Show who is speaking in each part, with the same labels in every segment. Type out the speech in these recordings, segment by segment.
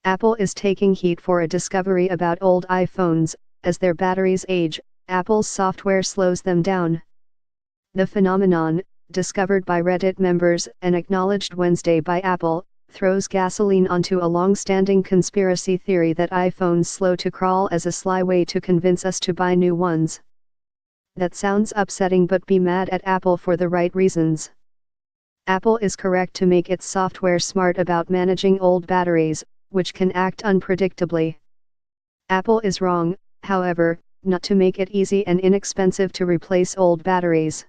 Speaker 1: Apple is taking heat for a discovery about old iPhones. As their batteries age, Apple's software slows them down. The phenomenon, discovered by Reddit members and acknowledged Wednesday by Apple, throws gasoline onto a long-standing conspiracy theory that iPhones slow to crawl as a sly way to convince us to buy new ones. That sounds upsetting, but be mad at Apple for the right reasons. Apple is correct to make its software smart about managing old batteries, which can act unpredictably. Apple is wrong, however, not to make it easy and inexpensive to replace old batteries.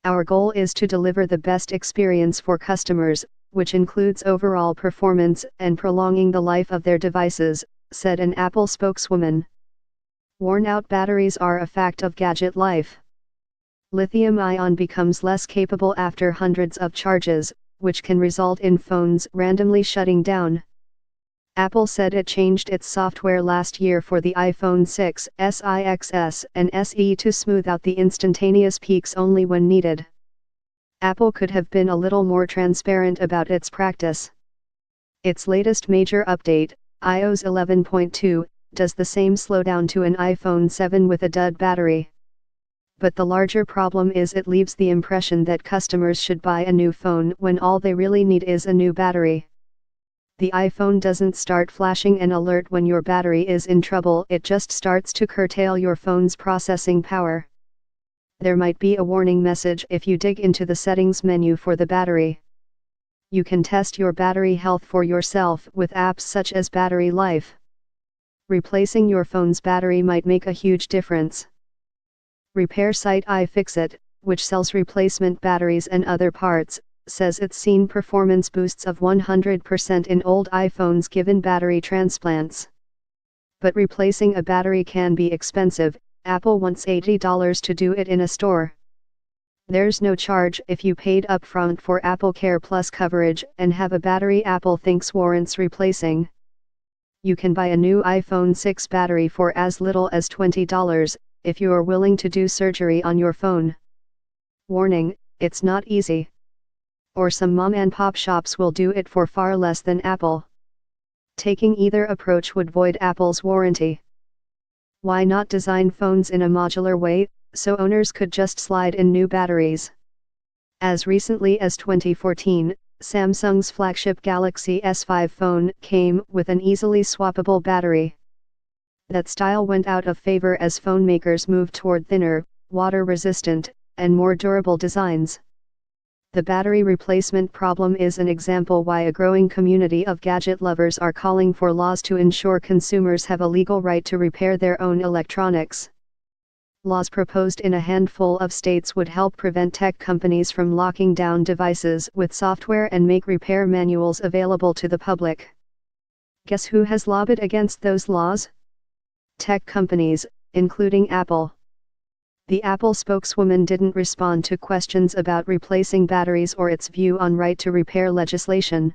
Speaker 1: Our goal is to deliver the best experience for customers, which includes overall performance and prolonging the life of their devices, said an Apple spokeswoman. Worn-out batteries are a fact of gadget life. Lithium-ion becomes less capable after hundreds of charges, which can result in phones randomly shutting down. Apple said it changed its software last year for the iPhone 6, 6, XS, and SE to smooth out the instantaneous peaks only when needed. Apple could have been a little more transparent about its practice. Its latest major update, iOS 11.2, does the same slowdown to an iPhone 7 with a dud battery. But the larger problem is it leaves the impression that customers should buy a new phone when all they really need is a new battery. The iPhone doesn't start flashing an alert when your battery is in trouble, it just starts to curtail your phone's processing power. There might be a warning message if you dig into the settings menu for the battery. You can test your battery health for yourself with apps such as Battery Life. Replacing your phone's battery might make a huge difference. Repair site iFixit, which sells replacement batteries and other parts, says it's seen performance boosts of 100% in old iPhones given battery transplants. But replacing a battery can be expensive. Apple wants $80 to do it in a store. There's no charge if you paid upfront for Apple Care Plus coverage and have a battery Apple thinks warrants replacing. You can buy a new iPhone 6 battery for as little as $20, if you are willing to do surgery on your phone. Warning, it's not easy. Or some mom-and-pop shops will do it for far less than Apple. Taking either approach would void Apple's warranty. Why not design phones in a modular way, so owners could just slide in new batteries? As recently as 2014, Samsung's flagship Galaxy S5 phone came with an easily swappable battery. That style went out of favor as phone makers moved toward thinner, water-resistant, and more durable designs. The battery replacement problem is an example why a growing community of gadget lovers are calling for laws to ensure consumers have a legal right to repair their own electronics. Laws proposed in a handful of states would help prevent tech companies from locking down devices with software and make repair manuals available to the public. Guess who has lobbied against those laws? Tech companies, including Apple. The Apple spokeswoman didn't respond to questions about replacing batteries or its view on right to repair legislation.